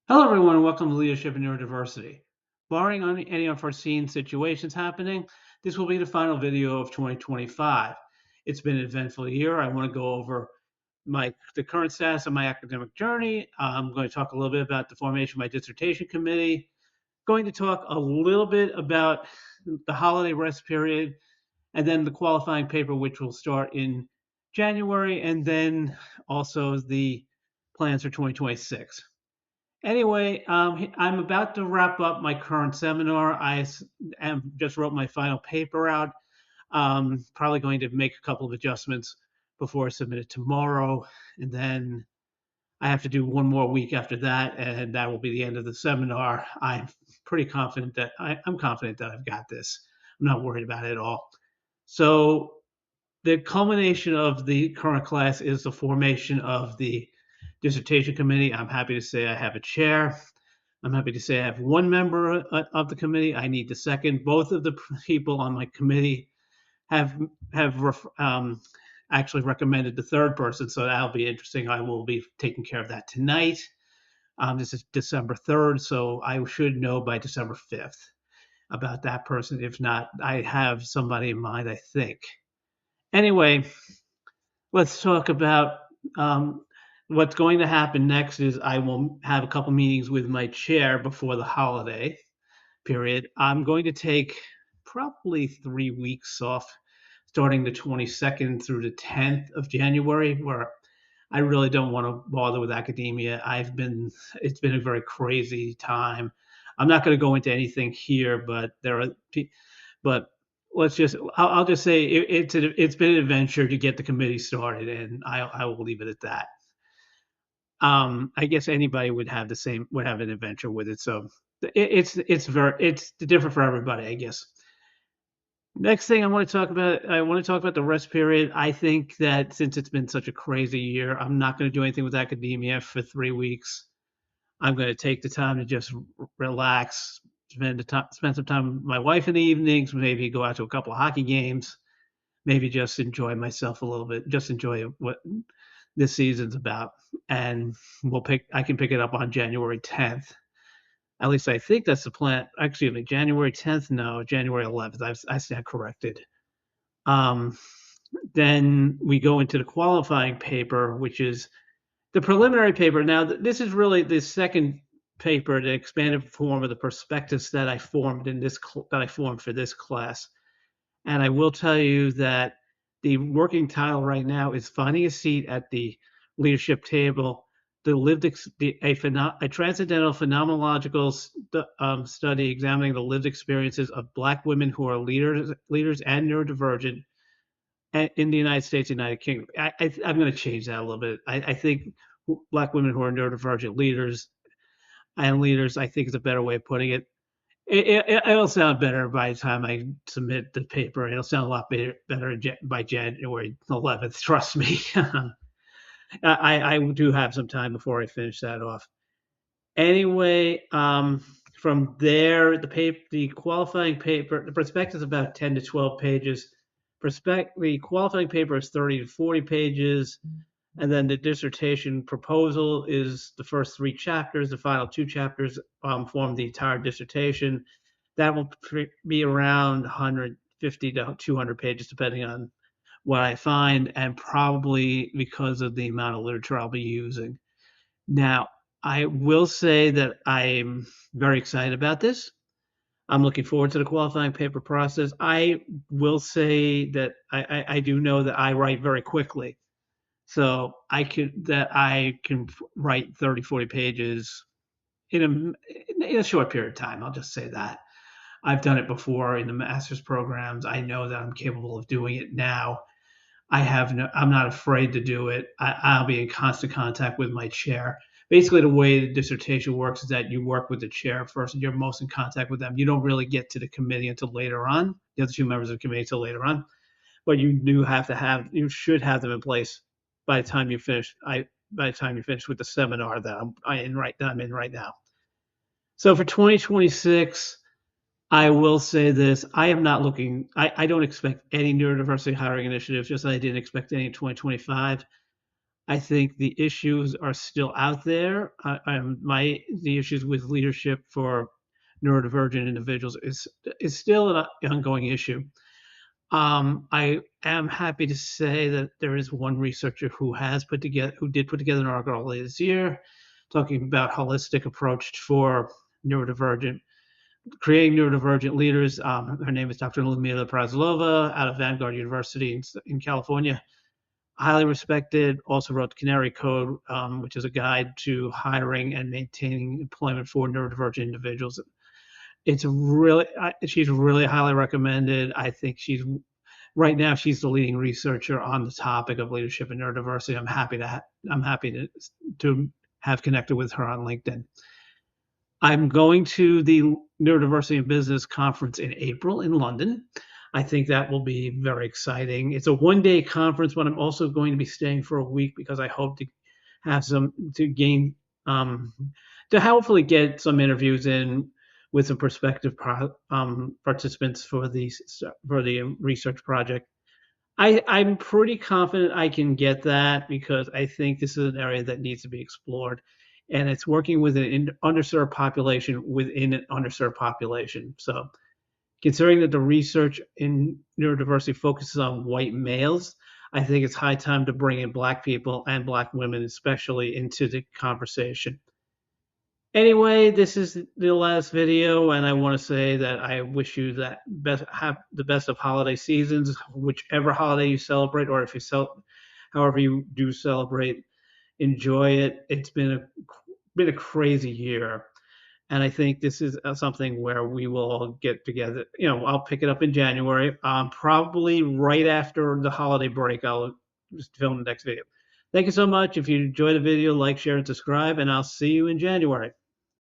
Hello, everyone, and welcome to Leadership and Neurodiversity. Barring any unforeseen situations happening, this will be the final video of 2025. It's been an eventful year. I want to go over the current status of my academic journey. I'm going to talk a little bit about the formation of my dissertation committee. Going to talk a little bit about the holiday rest period, and then the qualifying paper, which will start in January, and then also the plans for 2026. Anyway, I'm about to wrap up my current seminar. Just wrote my final paper out. Probably going to make a couple of adjustments before I submit it tomorrow, and then I have to do one more week after that, and that will be the end of the seminar. I'm pretty confident that I'm confident that I've got this. I'm not worried about it at all. So the culmination of the current class is the formation of the dissertation committee. I'm happy to say I have a chair. I'm happy to say I have one member of the committee. I need the second. Both of the people on my committee have actually recommended the third person, so that'll be interesting. I will be taking care of that tonight. This is December 3rd, so I should know by December 5th about that person. If not, I have somebody in mind, I think. Anyway, let's talk about what's going to happen next. Is I will have a couple meetings with my chair before the holiday period. I'm going to take probably 3 weeks off, starting the 22nd through the 10th of January, where I really don't want to bother with academia. It's been a very crazy time. I'm not going to go into anything here, but but I'll just say it's been an adventure to get the committee started, and I will leave it at that. I guess anybody would have an adventure with it. So it's different for everybody, I guess. Next thing I want to talk about the rest period. I think that since it's been such a crazy year, I'm not going to do anything with academia for 3 weeks. I'm going to take the time to just relax, spend some time with my wife in the evenings, maybe go out to a couple of hockey games, maybe just enjoy myself a little bit, just enjoy what this season's about. And I can pick it up on January 10th. At least I think that's the plan. Excuse me, January 10th? No, January 11th. I stand corrected. Um, then we go into the qualifying paper, which is the preliminary paper. Now, this is really the second paper, the expanded form of the prospectus that I formed for this class. And I will tell you that the working title right now is Finding a Seat at the Leadership Table, a transcendental phenomenological study examining the lived experiences of Black women who are leaders and neurodivergent in the United States, United Kingdom. I'm going to change that a little bit. I think Black women who are neurodivergent leaders, I think is a better way of putting it. It'll sound better by the time I submit the paper. It'll sound a lot better by January 11th. Trust me. I do have some time before I finish that off. Anyway, from there, the qualifying paper, the prospectus is about 10 to 12 pages. The qualifying paper is 30 to 40 pages. And then the dissertation proposal is the first 3 chapters. The final 2 chapters form the entire dissertation. That will be around 150 to 200 pages, depending on what I find, and probably because of the amount of literature I'll be using. Now, I will say that I'm very excited about this. I'm looking forward to the qualifying paper process. I will say that I do know that I write very quickly. So I can write 30, 40 pages in a short period of time. I'll just say that. I've done it before in the master's programs. I know that I'm capable of doing it now. I'm not afraid to do it. I'll be in constant contact with my chair. Basically, the way the dissertation works is that you work with the chair first, and you're most in contact with them. You don't really get to the committee until later on, the other 2 members of the committee until later on. But you should have them in place by the time you finish. By the time you finish with the seminar that I'm in right now. So for 2026, I will say this: I am not looking. I don't expect any neurodiversity hiring initiatives. Just as I didn't expect any in 2025. I think the issues are still out there. The issues with leadership for neurodivergent individuals is still an ongoing issue. I am happy to say that there is one researcher who did put together an article earlier this year talking about holistic approach for neurodivergent, creating neurodivergent leaders. Her name is Dr. Ludmila Prazlova out of Vanguard University in California. Highly respected. Also wrote Canary Code, which is a guide to hiring and maintaining employment for neurodivergent individuals. She's really highly recommended. I think right now she's the leading researcher on the topic of leadership and neurodiversity. I'm happy to have connected with her on LinkedIn. I'm going to the Neurodiversity in Business conference in April in London. I think that will be very exciting. It's a one-day conference, but I'm also going to be staying for a week because I hope to have to hopefully get some interviews in with some prospective participants for the research project. I'm pretty confident I can get that because I think this is an area that needs to be explored, and it's working with an underserved population within an underserved population. So, considering that the research in neurodiversity focuses on white males, I think it's high time to bring in Black people and Black women, especially, into the conversation. Anyway, this is the last video, and I want to say that I wish you have the best of holiday seasons, whichever holiday you celebrate, or if however you do celebrate, enjoy it. It's been a crazy year, and I think this is something where we will all get together. I'll pick it up in January, probably right after the holiday break. I'll just film the next video. Thank you so much. If you enjoyed the video, like, share, and subscribe, and I'll see you in January.